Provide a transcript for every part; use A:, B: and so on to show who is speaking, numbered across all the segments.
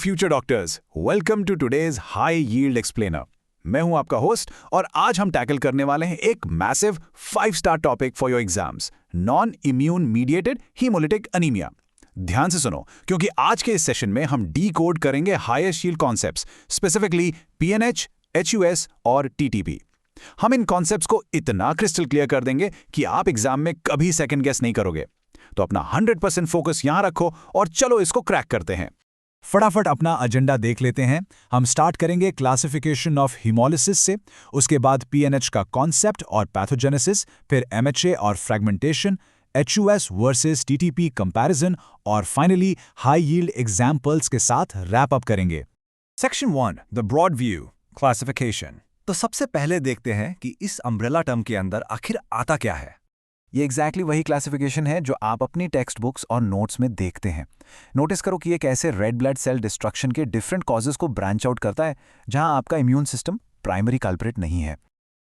A: Future doctors, welcome to today's high yield explainer. मैं हूं आपका होस्ट और आज हम टैकल करने वाले हैं एक massive 5 star topic for your exams, non immune mediated haemolytic anaemia. ध्यान से सुनो, क्योंकि आज के इस सेशन में हम डी कोड करेंगे highest yield concepts, specifically PNH, HUS और टीटीपी। हम इन कॉन्सेप्ट्स को इतना क्रिस्टल क्लियर कर देंगे कि आप एग्जाम में कभी सेकंड गेस नहीं करोगे। तो अपना 100% फोकस यहां रखो और चलो इसको क्रैक करते हैं। फटाफट अपना एजेंडा देख लेते हैं। हम स्टार्ट करेंगे क्लासिफिकेशन ऑफ हीमोलिसिस से, उसके बाद पीएनएच का कॉन्सेप्ट और पैथोजेनेसिस, फिर एमएचए और fragmentation, HUS versus TTP comparison और फाइनली हाई यील्ड एग्जाम्पल्स के साथ रैप अप करेंगे।
B: Section 1, the broad view, classification. तो सबसे पहले देखते हैं कि इस अम्ब्रेला टर्म के अंदर आखिर आता क्या है।
A: ये एग्जैक्टली वही क्लासिफिकेशन है जो आप अपनी टेक्स्ट बुक्स और नोट्स में देखते हैं। नोटिस करो कि ये कैसे रेड ब्लड सेल डिस्ट्रक्शन के डिफरेंट कॉजेज को ब्रांच आउट करता है, जहां आपका इम्यून सिस्टम प्राइमरी कल्प्रिट नहीं है।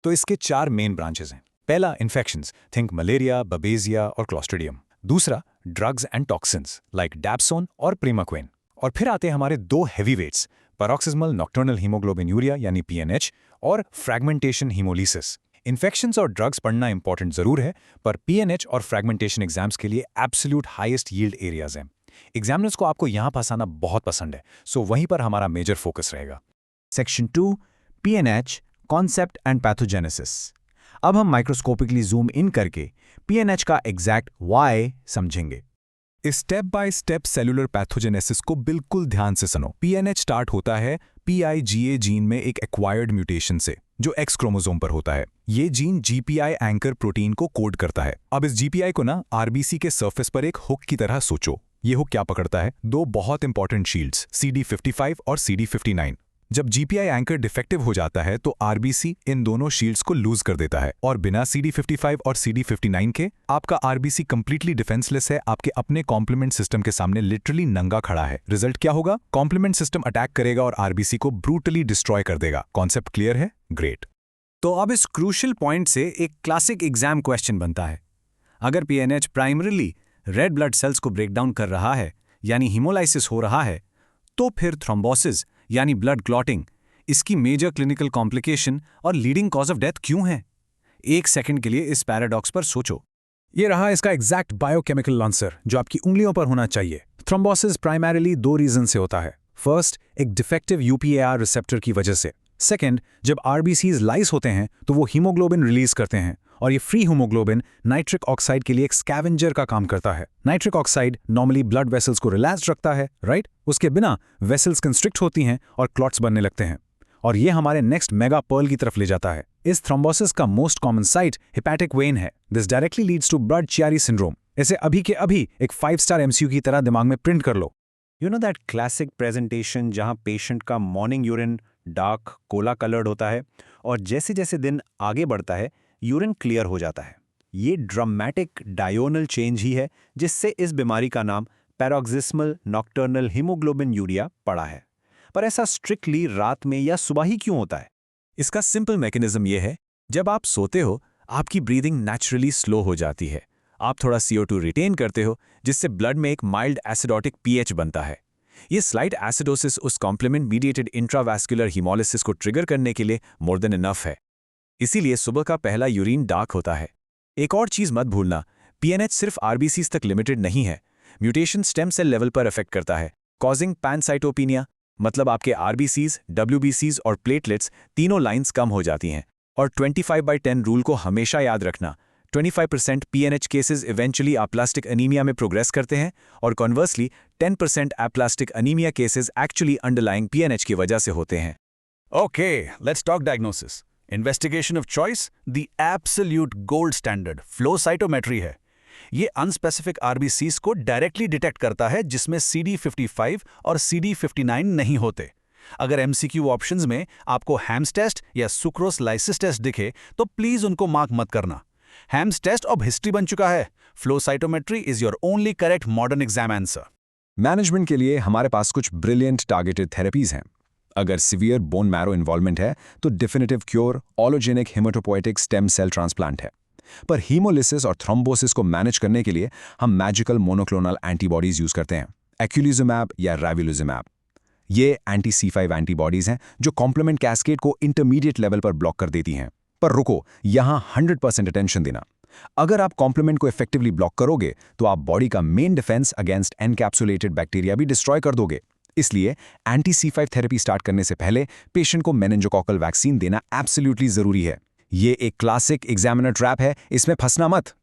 B: तो इसके 4 मेन ब्रांचेस हैं। पहला, इन्फेक्शंस, थिंक मलेरिया, बबेजिया और क्लोस्ट्रिडियम। दूसरा, drugs and toxins like dapsone और प्रीमाक्वेन। और फिर आते हैं हमारे 2 heavy weights, paroxysmal nocturnal haemoglobinuria यानी पीएनएच और फ्रैगमेंटेशन हीमोलिसिस। इन्फेक्शंस और ड्रग्स पढ़ना इंपॉर्टेंट जरूर है, पर पीएनएच और फ्रैगमेंटेशन एग्जाम्स के लिए एब्सोल्यूट हाईएस्ट यील्ड एरियाज हैं। एग्जामिनर्स को आपको यहां फंसाना बहुत पसंद है, सो वहीं पर हमारा मेजर फोकस रहेगा।
A: Section 2, पीएनएच, concept and pathogenesis. अब हम माइक्रोस्कोपिकली जूम इन करके पीएनएच का एग्जैक्ट वाई समझेंगे।
B: इस step by step cellular pathogenesis को बिल्कुल ध्यान से सुनो। पीएनएच स्टार्ट होता है पीआईजीए जीन में एक एक्वायर्ड म्यूटेशन से, जो एक्स क्रोमोसोम पर होता है। ये जीन जीपीआई एंकर प्रोटीन को कोड करता है। अब इस जीपीआई को ना आरबीसी के सरफेस पर एक हुक की तरह सोचो। ये हुक क्या पकड़ता है? 2 बहुत इंपॉर्टेंट शील्ड्स, CD55 और CD59। जब जीपीआई एंकर डिफेक्टिव हो जाता है तो आरबीसी इन दोनों शील्ड्स को लूज कर देता है, और बिना CD55 और CD59 के आपका आरबीसी कंप्लीटली डिफेंसलेस है, आपके अपने कॉम्प्लीमेंट सिस्टम के सामने लिटरली नंगा खड़ा है। रिजल्ट क्या होगा? कॉम्प्लीमेंट सिस्टम अटैक करेगा और आरबीसी को ब्रूटली डिस्ट्रॉय कर देगा। कॉन्सेप्ट क्लियर है? ग्रेट। तो अब इस क्रूशियल पॉइंट से एक क्लासिक एग्जाम क्वेश्चन बनता है। अगर पीएनएच प्राइमरीली रेड ब्लड सेल्स को ब्रेक डाउन कर रहा है, यानी हीमोलाइसिस हो रहा है, तो फिर थ्रोम्बोसिस यानी ब्लड क्लॉटिंग इसकी मेजर क्लिनिकल कॉम्प्लिकेशन और लीडिंग कॉज ऑफ डेथ क्यों है? एक सेकंड के लिए इस पैराडॉक्स पर सोचो। ये रहा इसका एग्जैक्ट बायोकेमिकल आंसर जो आपकी उंगलियों पर होना चाहिए। थ्रोम्बोसिस प्राइमरीली 2 रीजन से होता है। फर्स्ट, एक डिफेक्टिव यूपीएआर रिसेप्टर की वजह से। सेकेंड, जब आरबीसीज लाइस होते हैं तो वो हीमोग्लोबिन रिलीज करते हैं, और ये फ्री हीमोग्लोबिन नाइट्रिक ऑक्साइड के लिए एक स्कैवेंजर का काम करता है। Nitric oxide normally blood vessels को रिलैक्स्ड रखता है, राइट? उसके बिना वेसल्स कंस्ट्रिक्ट होती हैं और क्लॉट्स बनने लगते हैं, और ये हमारे नेक्स्ट मेगा पर्ल की तरफ ले जाता है। इस थ्रोम्बोसिस का most common site hepatic vein है। This directly leads to Budd Chiari syndrome. इसे अभी के अभी एक 5 स्टार एमसीयू की तरह दिमाग में प्रिंट कर लो।
C: You know that classic presentation जहां पेशेंट का morning urine dark cola coloured होता है और जैसे जैसे दिन आगे बढ़ता है यूरिन क्लियर हो जाता है। ये ड्रामेटिक डायोनल चेंज ही है जिससे इस बीमारी का नाम पैरोक्सिस्मल नॉक्टर्नल हीमोग्लोबिनूरिया पड़ा है। पर ऐसा स्ट्रिक्टली रात में या सुबह ही क्यों होता है?
B: इसका सिंपल मैकेनिज्म ये है, जब आप सोते हो आपकी ब्रीदिंग नेचुरली स्लो हो जाती है। आप थोड़ा CO2 रिटेन करते हो, जिससे ब्लड में एक माइल्ड एसिडोटिक pH बनता है। ये स्लाइट एसिडोसिस उस कॉम्प्लीमेंट मीडिएटेड इंट्रावैस्कुलर हीमोलिसिस को ट्रिगर करने के लिए मोर देन इनफ है। इसीलिए सुबह का पहला यूरिन डार्क होता है। एक और चीज मत भूलना, पीएनएच सिर्फ आरबीसीज तक लिमिटेड नहीं है। म्यूटेशन स्टेम सेल लेवल पर अफेक्ट करता है, कॉजिंग पैनसाइटोपिनिया, मतलब आपके आरबीसीज, डब्ल्यूबीसीज और प्लेटलेट्स तीनों लाइंस कम हो जाती हैं। और 25/10 रूल को हमेशा याद रखना। 25% पीएनएच केसेस इवेंचुअली एप्लास्टिक अनीमिया में प्रोग्रेस करते हैं, और कॉन्वर्सली 10% aplastic anaemia cases actually underlying पीएनएच की वजह से होते हैं।
A: Okay, let's talk diagnosis. Investigation of choice, the absolute gold standard flow cytometry है। ये अनस्पेसिफिक आरबीसीज को डायरेक्टली डिटेक्ट करता है जिसमें CD55 और CD59 नहीं होते। अगर एमसीक्यू ऑप्शंस में आपको हैम्स टेस्ट या सुक्रोस लाइसिस टेस्ट दिखे तो प्लीज उनको मार्क मत करना। हैम्स टेस्ट अब हिस्ट्री बन चुका है। Flow cytometry is your only correct modern exam answer.
D: Management के लिए हमारे पास कुछ ब्रिलियंट टारगेटेड थेरेपीज हैं। अगर सीवियर बोन मैरो इन्वॉल्वमेंट है तो definitive cure allogeneic haematopoietic stem cell transplant है। पर हीमोलिसिस और थ्रोम्बोसिस को मैनेज करने के लिए हम मैजिकल मोनोक्लोनल एंटीबॉडीज यूज करते हैं, एक्यूलिजुमैब या रेविलुजिमैब। ये एंटी C5 एंटीबॉडीज हैं जो कॉम्प्लीमेंट कैस्केड को इंटरमीडिएट लेवल पर ब्लॉक कर देती हैं। पर रुको, यहाँ 100% अटेंशन देना। अगर आप कॉम्प्लीमेंट को इफेक्टिवली ब्लॉक करोगे तो आप बॉडी का main defence against encapsulated bacteria भी डिस्ट्रॉय कर दोगे। इसलिए एंटी C5 थेरेपी स्टार्ट करने से पहले पेशेंट को मेनिंजोकोकल वैक्सीन देना एब्सोल्युटली जरूरी है। ये एक क्लासिक एग्जामिनर ट्रैप है, इसमें फंसना मत।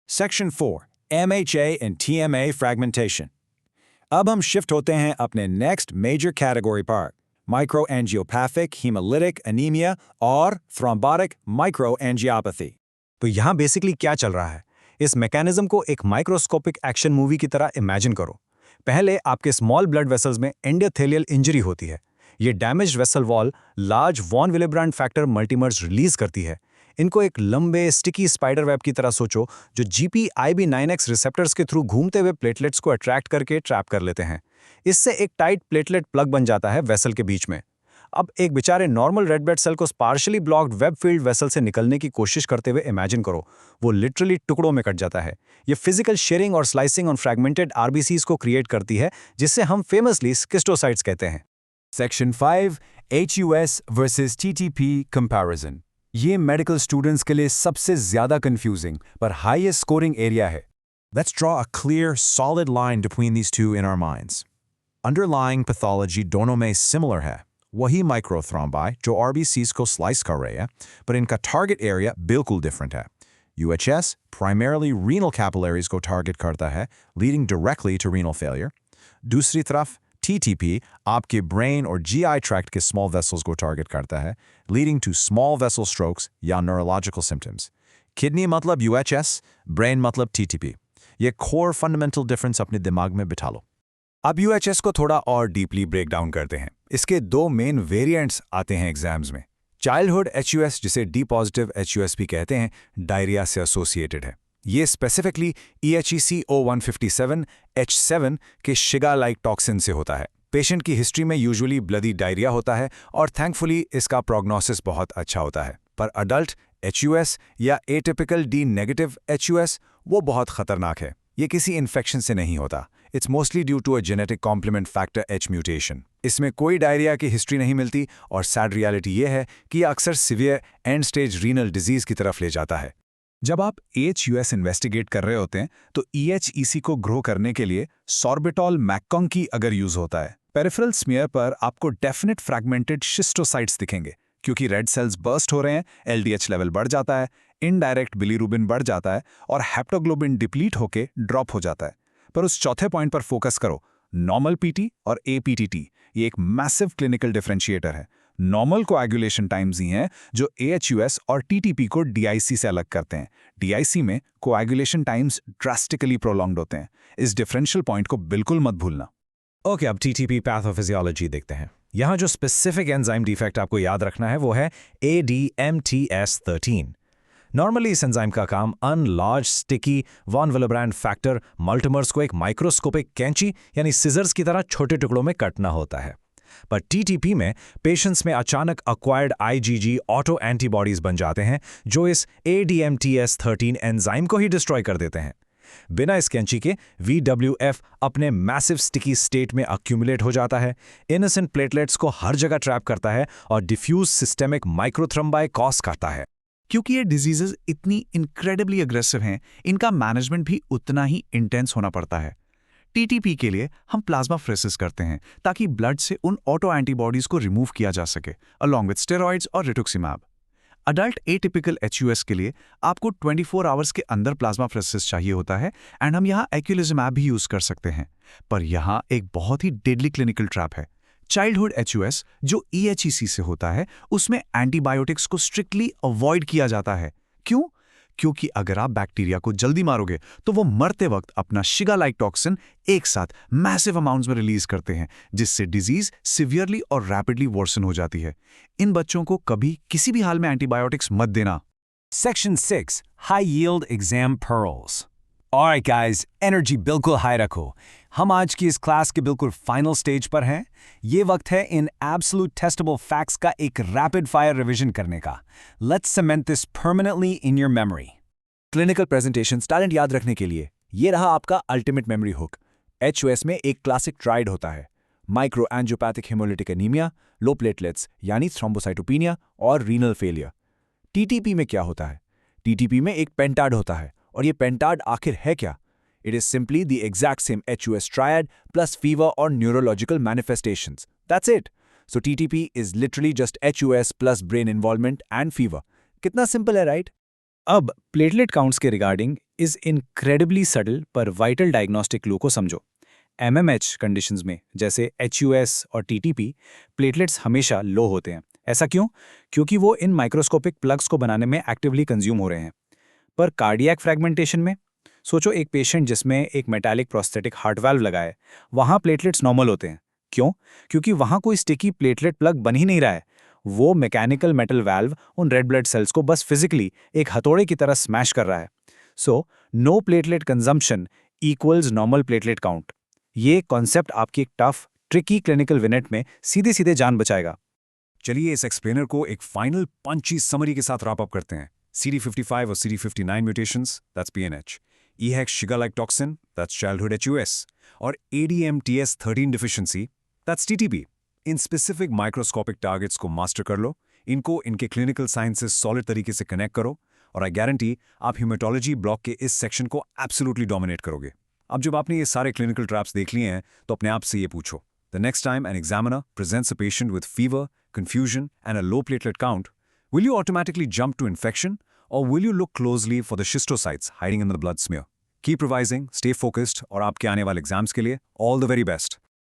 C: Section 4 MHA and TMA fragmentation. अब हम शिफ्ट होते हैं अपने नेक्स्ट मेजर कैटेगरी पर, माइक्रोएंजियोपैथिक हीमोलिटिक एनीमिया और थ्रोम्बोटिक माइक्रोएंजियोपैथी। तो यहाँ बेसिकली क्या चल रहा है? इस मैकेनिज्म को एक माइक्रोस्कोपिक एक्शन मूवी की तरह इमेजिन करो। पहले आपके स्मॉल ब्लड वेसल्स में एंडोथेलियल इंजरी होती है। ये damaged vessel wall large von Willebrand factor multimers release करती है। इनको एक लंबे स्टिकी स्पाइडर वेब की तरह सोचो जो GPIB9X रिसेप्टर्स के थ्रू घूमते हुए प्लेटलेट्स को अट्रैक्ट करके ट्रैप कर लेते हैं। इससे एक टाइट प्लेटलेट प्लग बन जाता है वेसल के बीच में। अब एक बेचारे नॉर्मल रेड ब्लड सेल को partially blocked web field vessel से निकलने की कोशिश करते हुए इमेजिन करो। वो लिटरली टुकड़ों में कट जाता है। ये फिजिकल शेयरिंग और स्लाइसिंग ऑन फ्रैगमेंटेड RBCs को क्रिएट करती है, जिससे हम फेमसली स्किस्टोसाइट्स कहते हैं।
B: Section 5 HUS versus TTP comparison. ये मेडिकल स्टूडेंट्स के लिए सबसे ज्यादा कंफ्यूजिंग पर हाईएस्ट स्कोरिंग एरिया है।
E: Let's draw a clear, solid line between these two in our minds. Underlying pathology दोनों में similar है। वही माइक्रोथ्रोम्बी जो RBCs को स्लाइस कर रहे हैं, पर इनका टारगेट एरिया बिल्कुल डिफरेंट है। UHS primarily renal capillaries को टारगेट करता है, leading directly to renal failure. दूसरी तरफ TTP आपके ब्रेन और GI ट्रैक्ट के स्मॉल वेसल्स को टारगेट करता है, leading to small vessel strokes या न्यूरोलॉजिकल सिम्टम्स। किडनी मतलब UHS, ब्रेन मतलब TTP। ये कोर फंडामेंटल डिफरेंस अपने दिमाग में बिठा लो।
B: अब UHS को थोड़ा और डीपली ब्रेक डाउन करते हैं। इसके दो मेन वेरिएंट्स आते हैं एग्जाम्स में। चाइल्डहुड HUS, जिसे डी पॉजिटिव HUS भी कहते हैं, डायरिया से एसोसिएटेड है। ये स्पेसिफिकली EHEC O157 H7 के शिगा लाइक टॉक्सिन से होता है। पेशेंट की हिस्ट्री में यूजुअली ब्लडी डायरिया होता है और थैंकफुली इसका प्रोग्नोसिस बहुत अच्छा होता है। पर अडल्ट HUS या एटिपिकल D नेगेटिव HUS वो बहुत खतरनाक है। ये किसी इन्फेक्शन से नहीं होता। It's mostly due to a genetic complement factor H mutation. इसमें कोई डायरिया की हिस्ट्री नहीं मिलती और सैड रियलिटी ये है कि ये अक्सर severe and stage renal disease की तरफ ले जाता है।
A: जब आप HUS इन्वेस्टिगेट कर रहे होते हैं तो EHEC को ग्रो करने के लिए सॉर्बिटॉल मैककॉन्की अगर यूज होता है। पेरिफेरल स्मीयर पर आपको डेफिनेट फ्रैगमेंटेड शिस्टोसाइट्स दिखेंगे क्योंकि रेड सेल्स बर्स्ट हो रहे हैं, LDH लेवल बढ़ जाता है, इनडायरेक्ट बिलीरुबिन बढ़ जाता है और हेप्टोग्लोबिन डिप्लीट होके ड्रॉप हो जाता है। पर उस चौथे पॉइंट पर फोकस करो, नॉर्मल PT और APTT। ये एक मैसिव क्लिनिकल डिफरेंशिएटर है। नॉर्मल कोएगुलेशन टाइम्स ही हैं जो AHUS और TTP को DIC से अलग करते हैं। DIC में कोएगुलेशन टाइम्स ड्रास्टिकली प्रोलॉन्ग्ड होते हैं। इस डिफरेंशियल पॉइंट को बिल्कुल मत भूलना।
C: ओके, अब TTP पैथोफिजियोलॉजी देखते हैं। यहाँ जो स्पेसिफिक एंजाइम डिफेक्ट आपको याद रखना है वो है ADMTS13। नॉर्मली इस एंजाइम का काम अनलार्ज स्टिकी वॉन विलेब्रांड फैक्टर मल्टीमर्स को एक माइक्रोस्कोपिक कैंची यानी सिजर्स की तरह छोटे टुकड़ों में कटना होता है। पर TTP में पेशेंट्स में अचानक अक्वायर्ड IgG ऑटो एंटीबॉडीज बन जाते हैं जो इस ADMTS13 एंजाइम को ही डिस्ट्रॉय कर देते हैं। बिना इस कैंची के VWF अपने मैसिव स्टिकी स्टेट में अक्यूमुलेट हो जाता है, इनोसेंट प्लेटलेट्स को हर जगह ट्रैप करता है और डिफ्यूज सिस्टेमिक माइक्रोथ्रोम्बाई कॉज करता है।
A: क्योंकि ये डिजीजेस इतनी इनक्रेडिबली अग्रेसिव हैं, इनका मैनेजमेंट भी उतना ही इंटेंस होना पड़ता है। TTP के लिए हम प्लाज्माफ्रेसिस करते हैं ताकि ब्लड से उन ऑटो एंटीबॉडीज को रिमूव किया जा सके अलॉन्ग विद स्टेरॉइड्स और रिटुक्सिमैब। अडल्ट एटिपिकल HUS के लिए आपको 24 आवर्स के अंदर प्लाज्माफ्रेसिस चाहिए होता है एंड हम यहाँ एक्यूलिज्मैब भी यूज कर सकते हैं। पर यहाँ एक बहुत ही डेडली क्लिनिकल ट्रैप है। चाइल्डहुड HUS जो EHEC से होता है उसमें एंटीबायोटिक्स को स्ट्रिक्टली अवॉइड किया जाता है। क्यों? क्योंकि अगर आप बैक्टीरिया को जल्दी मारोगे तो वो मरते वक्त अपना शिगा लाइक टॉक्सिन एक साथ मैसिव अमाउंट्स में रिलीज करते हैं, जिससे डिजीज सिवियरली और रैपिडली वर्सन हो जाती है। इन बच्चों को कभी किसी भी हाल में एंटीबायोटिक्स मत देना।
B: Section 6 high yield exam pearls. Alright guys, energy बिल्कुल हाई रखो। हम आज की इस क्लास के बिल्कुल फाइनल स्टेज पर हैं। ये वक्त है इन एब्सोल्यूट टेस्टेबल फैक्ट्स का एक रैपिड फायर रिवीजन करने का। Let's cement this permanently in your memory. Clinical presentations talent याद रखने के लिए ये रहा आपका अल्टीमेट मेमोरी हुक। HUS में एक क्लासिक ट्राइड होता है, माइक्रो एंजियोपैथिक हेमोलिटिक एनीमिया, लो प्लेटलेट्स यानी थ्रोम्बोसाइटोपिनिया और रीनल फेलियर। टीटीपी में क्या होता है? टीटीपी में एक पेंटाड होता है, और ये पेंटाड आखिर है क्या? It is simply the exact same HUS triad plus fever or neurological manifestations. That's it. So TTP is literally just HUS plus brain involvement and fever. कितना simple है, right?
C: अब प्लेटलेट काउंट्स के रिगार्डिंग इज इनक्रेडिबली सटल पर vital diagnostic clue को समझो। MMH conditions में जैसे HUS और TTP प्लेटलेट्स हमेशा लो होते हैं। ऐसा क्यों? क्योंकि वो इन माइक्रोस्कोपिक प्लग्स को बनाने में एक्टिवली कंज्यूम हो रहे हैं। पर कार्डियक फ्रैगमेंटेशन में सोचो, एक पेशेंट जिसमें एक मेटालिक प्रोस्थेटिक हार्ट वाल्व लगा है, वहाँ प्लेटलेट्स नॉर्मल होते हैं। क्यों? क्योंकि वहाँ कोई स्टिकी प्लेटलेट प्लग बन ही नहीं रहा है। वो मैकेनिकल मेटल वाल्व उन रेड ब्लड सेल्स को बस फिजिकली एक हथौड़े की तरह स्मैश कर रहा है। So no platelet consumption equals normal platelet count. ये कॉन्सेप्ट आपकी एक टफ ट्रिकी क्लिनिकल विनेट में सीधे सीधे जान बचाएगा।
A: चलिए इस एक्सप्लेनर को एक फाइनल पंची समरी के साथ रैप अप करते हैं। CD55 और CD59 mutations, that's PNH, EHEC Shiga-like toxin, that's childhood HUS, और ADMTS13 deficiency, that's TTP। In specific microscopic targets को मास्टर कर लो, इनको इनके क्लिनिकल साइंस से सॉलिड तरीके से कनेक्ट करो, और आई गारंटी आप हीमेटोलॉजी ब्लॉक के इस सेक्शन को एब्सोल्युटली डोमिनेट करोगे। अब जब आपने ये सारे क्लिनिकल ट्रैप्स देख लिए हैं, तो अपने आप से ये पूछो, the next time an examiner presents a patient with fever, confusion, and a low platelet count, will you automatically jump to infection, or will you look closely for the schistocytes hiding in the blood smear? Keep revising, stay focused, और आपके आने वाले exams के लिए all the very best.